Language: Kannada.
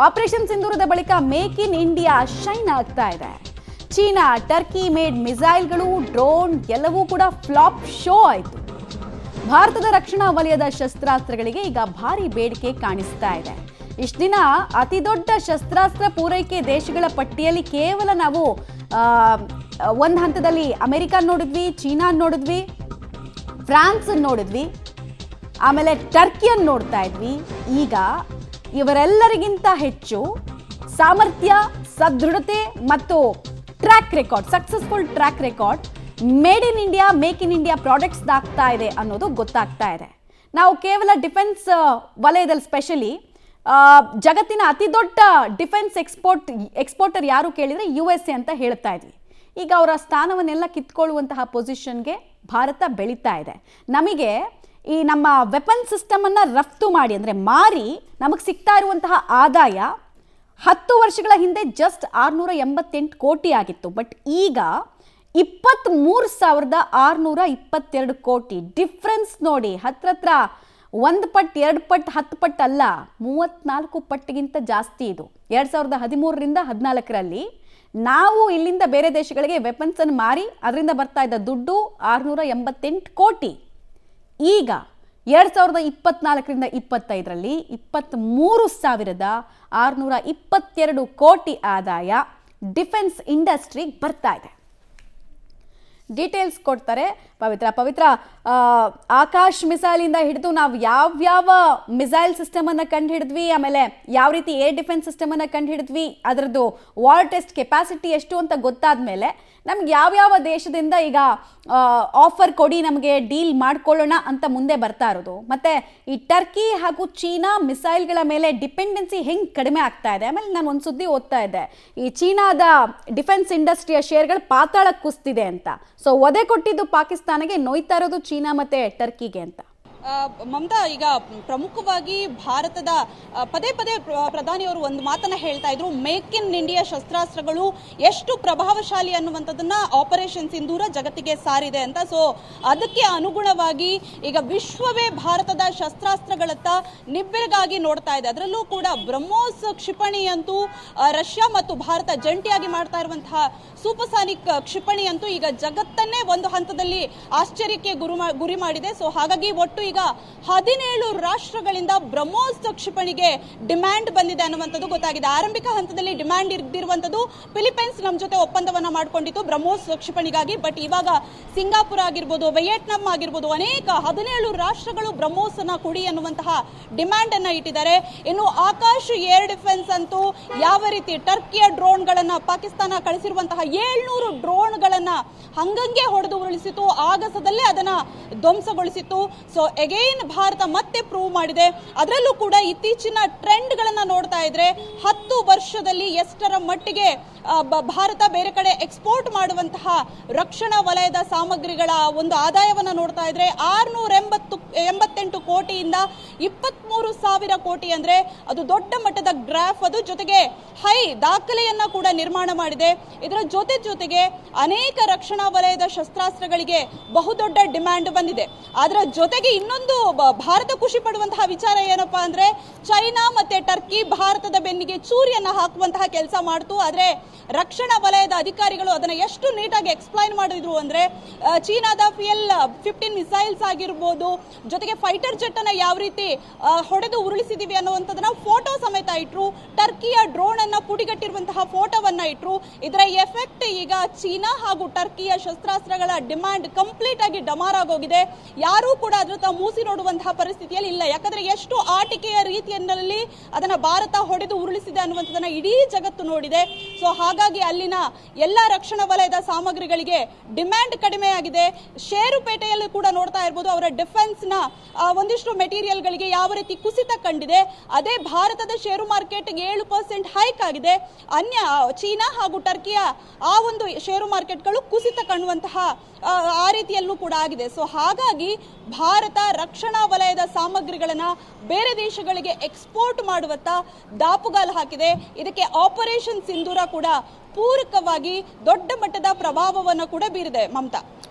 ಆಪರೇಷನ್ ಸಿಂಧೂರದ ಬಳಿಕ ಮೇಕ್ ಇನ್ ಇಂಡಿಯಾ ಶೈನ್ ಆಗ್ತಾ ಇದೆ. ಚೀನಾ, ಟರ್ಕಿ ಮೇಡ್ ಮಿಸೈಲ್ಗಳು, ಡ್ರೋನ್ ಎಲ್ಲವೂ ಕೂಡ ಫ್ಲಾಪ್ ಶೋ ಆಯಿತು. ಭಾರತದ ರಕ್ಷಣಾ ವಲಯದ ಶಸ್ತ್ರಾಸ್ತ್ರಗಳಿಗೆ ಈಗ ಭಾರಿ ಬೇಡಿಕೆ ಕಾಣಿಸ್ತಾ ಇದೆ. ಇಷ್ಟು ದಿನ ಅತಿ ದೊಡ್ಡ ಶಸ್ತ್ರಾಸ್ತ್ರ ಪೂರೈಕೆ ದೇಶಗಳ ಪಟ್ಟಿಯಲ್ಲಿ ಕೇವಲ ನಾವು ಒಂದು ಹಂತದಲ್ಲಿ ಅಮೆರಿಕ ನೋಡಿದ್ವಿ, ಚೀನಾ ನೋಡಿದ್ವಿ, ಫ್ರಾನ್ಸ್ ನೋಡಿದ್ವಿ, ಆಮೇಲೆ ಟರ್ಕಿಯನ್ನು ನೋಡ್ತಾ ಇದ್ವಿ. ಈಗ ಇವರೆಲ್ಲರಿಗಿಂತ ಹೆಚ್ಚು ಸಾಮರ್ಥ್ಯ, ಸದೃಢತೆ ಮತ್ತು track record, successful track record made in India, make in India products ಆಗ್ತಾ ಇದೆ ಅನ್ನೋದು ಗೊತ್ತಾಗ್ತಾ ಇದೆ. ನಾವು ಕೇವಲ ಡಿಫೆನ್ಸ್ ವಲಯದಲ್ಲಿ ಸ್ಪೆಷಲಿ ಜಗತ್ತಿನ ಅತಿ ದೊಡ್ಡ ಡಿಫೆನ್ಸ್ ಎಕ್ಸ್ಪೋರ್ಟರ್ ಯಾರು ಕೇಳಿದರೆ USA ಅಂತ ಹೇಳ್ತಾ ಇದ್ವಿ. ಈಗ ಅವರ ಸ್ಥಾನವನ್ನೆಲ್ಲ ಕಿತ್ಕೊಳ್ಳುವಂತಹ ಪೊಸಿಷನ್ಗೆ ಭಾರತ ಬೆಳೀತಾ ಇದೆ. ನಮಗೆ ಈ ನಮ್ಮ ವೆಪನ್ ಸಿಸ್ಟಮನ್ನು ರಫ್ತು ಮಾಡಿ ಅಂದರೆ ಮಾರಿ ನಮಗೆ ಸಿಗ್ತಾ ಇರುವಂತಹ ಆದಾಯ 10 ವರ್ಷಗಳ ಹಿಂದೆ ಜಸ್ಟ್ 688 ಕೋಟಿ ಆಗಿತ್ತು. ಬಟ್ ಈಗ 23,622 ಕೋಟಿ. ಡಿಫ್ರೆನ್ಸ್ ನೋಡಿ, ಹತ್ರ 1 ಪಟ್ಟು 2 ಪಟ್ಟು 10 ಪಟ್ಟು ಅಲ್ಲ, 34 ಪಟ್ಟಿಗಿಂತ ಜಾಸ್ತಿ ಇದು. 2013ರಿಂದ 14ರಲ್ಲಿ ನಾವು ಇಲ್ಲಿಂದ ಬೇರೆ ದೇಶಗಳಿಗೆ ವೆಪನ್ಸನ್ನು ಮಾರಿ ಅದರಿಂದ ಬರ್ತಾ ಇದ್ದ ದುಡ್ಡು 688 ಕೋಟಿ. ಈಗ 2024ರಿಂದ 25ರಲ್ಲಿ 23,622 ಕೋಟಿ ಆದಾಯ ಡಿಫೆನ್ಸ್ ಇಂಡಸ್ಟ್ರಿಗೆ ಬರ್ತಾ ಇದೆ. ಡೀಟೇಲ್ಸ್ ಕೊಡ್ತಾರೆ ಪವಿತ್ರ. ಆಕಾಶ್ ಮಿಸೈಲಿಂದ ಹಿಡಿದು ನಾವು ಯಾವ್ಯಾವ ಮಿಸೈಲ್ ಸಿಸ್ಟಮನ್ನು ಕಂಡು ಹಿಡಿದ್ವಿ, ಆಮೇಲೆ ಯಾವ ರೀತಿ ಏರ್ ಡಿಫೆನ್ಸ್ ಸಿಸ್ಟಮನ್ನು ಕಂಡು ಹಿಡಿದ್ವಿ, ಅದರದ್ದು ವಾರ್ ಟೆಸ್ಟ್ ಕೆಪಾಸಿಟಿ ಎಷ್ಟು ಅಂತ ಗೊತ್ತಾದ ಮೇಲೆ ನಮ್ಗೆ ಯಾವ್ಯಾವ ದೇಶದಿಂದ ಈಗ ಆಫರ್ ಕೊಡಿ, ನಮಗೆ ಡೀಲ್ ಮಾಡ್ಕೊಳ್ಳೋಣ ಅಂತ ಮುಂದೆ ಬರ್ತಾ ಇರೋದು. ಮತ್ತು ಈ ಟರ್ಕಿ ಹಾಗೂ ಚೀನಾ ಮಿಸೈಲ್ಗಳ ಮೇಲೆ ಡಿಪೆಂಡೆನ್ಸಿ ಹೆಂಗೆ ಕಡಿಮೆ ಆಗ್ತಾ ಇದೆ. ಆಮೇಲೆ ನಾನು ಒಂದು ಸುದ್ದಿ ಓದ್ತಾ ಇದ್ದೆ, ಈ ಚೀನಾದ ಡಿಫೆನ್ಸ್ ಇಂಡಸ್ಟ್ರಿಯ ಶೇರ್ಗಳು ಪಾತಾಳಕ್ಕೆ ಕುಸ್ತಿದೆ ಅಂತ. ಸೊ ಒದೆ ಕೊಟ್ಟಿದ್ದು ಪಾಕಿಸ್ತಾನಗೆ, ನೋಯ್ತಾ ಇರೋದು ಚೀನಾ ಮತ್ತು ಟರ್ಕಿಗೆ ಅಂತ. ಮಮತಾ, ಈಗ ಪ್ರಮುಖವಾಗಿ ಭಾರತದ ಪದೇ ಪ್ರಧಾನಿಯವರು ಒಂದು ಮಾತನ್ನ ಹೇಳ್ತಾ ಇದ್ರು, ಮೇಕ್ ಇನ್ ಇಂಡಿಯಾ ಶಸ್ತ್ರಾಸ್ತ್ರಗಳು ಎಷ್ಟು ಪ್ರಭಾವಶಾಲಿ ಅನ್ನುವಂಥದ್ದನ್ನ ಆಪರೇಷನ್ ಸಿಂಧೂರ ಜಗತ್ತಿಗೆ ಸಾರಿದೆ ಅಂತ. ಸೊ ಅದಕ್ಕೆ ಅನುಗುಣವಾಗಿ ಈಗ ವಿಶ್ವವೇ ಭಾರತದ ಶಸ್ತ್ರಾಸ್ತ್ರಗಳತ್ತ ನಿಬ್ಬೆರಗಾಗಿ ನೋಡ್ತಾ ಇದೆ. ಅದರಲ್ಲೂ ಕೂಡ ಬ್ರಹ್ಮೋಸ್ ಕ್ಷಿಪಣಿ ಅಂತೂ ರಷ್ಯಾ ಮತ್ತು ಭಾರತ ಜಂಟಿಯಾಗಿ ಮಾಡ್ತಾ ಇರುವಂತಹ ಸೂಪರ್ಸಾನಿಕ್ ಕ್ಷಿಪಣಿ ಅಂತೂ ಈಗ ಜಗತ್ತನ್ನೇ ಒಂದು ಹಂತದಲ್ಲಿ ಆಶ್ಚರ್ಯಕ್ಕೆ ಗುರಿ ಮಾಡಿದೆ. ಸೊ ಹಾಗಾಗಿ ಒಟ್ಟು ಈಗ 17 ರಾಷ್ಟ್ರಗಳಿಂದ ಬ್ರಹ್ಮೋಸ್ ಕ್ಷಿಪಣಿಗೆ ಡಿಮ್ಯಾಂಡ್ ಬಂದಿದೆ ಅನ್ನುವಂಥದ್ದು ಗೊತ್ತಾಗಿದೆ. ಆರಂಭಿಕ ಹಂತದಲ್ಲಿ ಡಿಮ್ಯಾಂಡ್ ಇದ್ದಿರುವಂಥದ್ದು ಫಿಲಿಪೈನ್ಸ್ ನಮ್ಮ ಜೊತೆ ಒಪ್ಪಂದವನ್ನ ಮಾಡಿಕೊಂಡಿತ್ತು ಬ್ರಹ್ಮೋಸ್ ಕ್ಷಿಪಣಿಗಾಗಿ. ಬಟ್ ಇವಾಗ ಸಿಂಗಾಪುರ ಆಗಿರ್ಬೋದು, ವಿಯೆಟ್ನಾಂ ಆಗಿರ್ಬೋದು, ಅನೇಕ 17 ರಾಷ್ಟ್ರಗಳು ಬ್ರಹ್ಮೋಸ್ ಅನ್ನ ಕೊಡಿ ಅನ್ನುವಂತಹ ಡಿಮ್ಯಾಂಡ್ ಅನ್ನ ಇಟ್ಟಿದ್ದಾರೆ. ಇನ್ನು ಆಕಾಶ್ ಏರ್ ಡಿಫೆನ್ಸ್ ಅಂತೂ ಯಾವ ರೀತಿ ಟರ್ಕಿಯ ಡ್ರೋನ್ಗಳನ್ನ ಪಾಕಿಸ್ತಾನ ಕಳಿಸಿರುವಂತಹ 700 ಡ್ರೋನ್ಗಳನ್ನ ಹಂಗಂಗೆ ಹೊಡೆದು ಉರುಳಿಸಿತು, ಆಗಸದಲ್ಲೇ ಅದನ್ನ ಧ್ವಂಸಗೊಳಿಸಿತ್ತು. ಸೊ ಅಗೈನ್ ಭಾರತ ಮತ್ತೆ ಪ್ರೂವ್ ಮಾಡಿದೆ. ಅದರಲ್ಲೂ ಕೂಡ ಇತ್ತೀಚಿನ ಟ್ರೆಂಡ್ಗಳನ್ನ ನೋಡ್ತಾ ಇದ್ರೆ 10 ವರ್ಷದಲ್ಲಿ ಎಷ್ಟರ ಮಟ್ಟಿಗೆ ಭಾರತ ಬೇರೆ ಕಡೆ ಎಕ್ಸ್ಪೋರ್ಟ್ ಮಾಡುವಂತಹ ರಕ್ಷಣಾ ವಲಯದ ಸಾಮಗ್ರಿಗಳ ಒಂದು ಆದಾಯವನ್ನು ನೋಡ್ತಾ ಇದ್ರೆ 688 ಕೋಟಿಯಿಂದ 23,000 ಕೋಟಿ ಅಂದ್ರೆ ಅದು ದೊಡ್ಡ ಮಟ್ಟದ ಗ್ರಾಫ್. ಅದು ಜೊತೆಗೆ ಹೈ ದಾಖಲೆಯನ್ನ ಕೂಡ ನಿರ್ಮಾಣ ಮಾಡಿದೆ. ಇದರ ಜೊತೆಗೆ ಅನೇಕ ರಕ್ಷಣಾ ವಲಯದ ಶಸ್ತ್ರಾಸ್ತ್ರಗಳಿಗೆ ಬಹುದೊಡ್ಡ ಡಿಮ್ಯಾಂಡ್ ಬಂದಿದೆ. ಅದರ ಜೊತೆಗೆ ಇನ್ನೊಂದು ಭಾರತ ಖುಷಿ ಪಡುವಂತಹ ವಿಚಾರ ಏನಪ್ಪಾ ಅಂದ್ರೆ, ಚೈನಾ ಮತ್ತೆ ಟರ್ಕಿ ಭಾರತದ ಬೆನ್ನಿಗೆ ಚೂರಿಯನ್ನ ಹಾಕುವಂತಹ ಕೆಲಸ ಮಾಡ್ತು. ಆದ್ರೆ ರಕ್ಷಣಾ ವಲಯದ ಅಧಿಕಾರಿಗಳು ಅದನ್ನ ಎಷ್ಟು ನೀಟಾಗಿ ಎಕ್ಸ್ಪ್ಲೈನ್ ಮಾಡಿದ್ರು ಅಂದ್ರೆ, ಚೀನಾದ PL-15 ಮಿಸೈಲ್ಸ್ ಆಗಿರ್ಬೋದು, ಜೊತೆಗೆ ಫೈಟರ್ ಜೆಟ್ ಅನ್ನ ಯಾವ ರೀತಿ ಹೊಡೆದು ಉರುಳಿಸಿದೀವಿ ಅನ್ನುವಂಥದ್ದನ್ನ ಫೋಟೋ ಸಮೇತ ಇಟ್ರು. ಟರ್ಕಿಯ ಡ್ರೋನ್ ಅನ್ನ ಪುಡಿಗಟ್ಟಿರುವಂತಹ ಫೋಟೋವನ್ನ ಇಟ್ರು. ಇದರ ಎಫೆಕ್ಟ್ ಈಗ ಚೀನಾ ಹಾಗೂ ಟರ್ಕಿಯ ಶಸ್ತ್ರಾಸ್ತ್ರಗಳ ಡಿಮ್ಯಾಂಡ್ ಕಂಪ್ಲೀಟ್ ಆಗಿ ಡಮಾರ್ ಆಗೋಗಿದೆ. ಯಾರೂ ಕೂಡ ಅದ್ರ ಮೂಸಿ ನೋಡುವಂತಹ ಪರಿಸ್ಥಿತಿಯಲ್ಲಿ ಇಲ್ಲ. ಯಾಕಂದ್ರೆ ಎಷ್ಟು ಆಟಿಕೆಯ ರೀತಿಯಲ್ಲಿ ಅದನ್ನ ಭಾರತ ಹೊಡೆದು ಉರುಳಿಸಿದೆ ಅನ್ನುವಂಥದ್ದನ್ನ ಇಡೀ ಜಗತ್ತು ನೋಡಿದೆ. ಸೊ ಹಾಗಾಗಿ ಅಲ್ಲಿನ ಎಲ್ಲ ರಕ್ಷಣಾ ವಲಯದ ಸಾಮಗ್ರಿಗಳಿಗೆ ಡಿಮ್ಯಾಂಡ್ ಕಡಿಮೆ ಆಗಿದೆ. ಷೇರುಪೇಟೆಯಲ್ಲಿ ಕೂಡ ನೋಡ್ತಾ ಇರಬಹುದು, ಅವರ ಡಿಫೆನ್ಸ್ ನ ಒಂದಿಷ್ಟು ಮೆಟೀರಿಯಲ್ಗಳಿಗೆ ಯಾವ ರೀತಿ ಕುಸಿತ ಕಂಡಿದೆ. ಅದೇ ಭಾರತದ ಷೇರು ಮಾರ್ಕೆಟ್ 7% ಹೈಕ್ ಆಗಿದೆ. ಚೀನಾ ಹಾಗೂ ಟರ್ಕಿಯ ಆ ಒಂದು ಷೇರು ಮಾರ್ಕೆಟ್ಗಳು ಕುಸಿತ ಕಾಣುವಂತಹ ಆ ರೀತಿಯಲ್ಲೂ ಕೂಡ ಆಗಿದೆ. ಸೊ ಹಾಗಾಗಿ ಭಾರತ ರಕ್ಷಣಾ ವಲಯದ ಸಾಮಗ್ರಿಗಳನ್ನ ಬೇರೆ ದೇಶಗಳಿಗೆ ಎಕ್ಸ್ಪೋರ್ಟ್ ಮಾಡುವತ್ತ ದಾಪುಗಾಲು ಹಾಕಿದೆ. ಇದಕ್ಕೆ ಆಪರೇಷನ್ ಸಿಂಧೂರ ಕೂಡ ಪೂರಕವಾಗಿ ದೊಡ್ಡ ಮಟ್ಟದ ಪ್ರಭಾವವನ್ನು ಕೂಡ ಬೀರಿದೆ. ಮಮತಾ.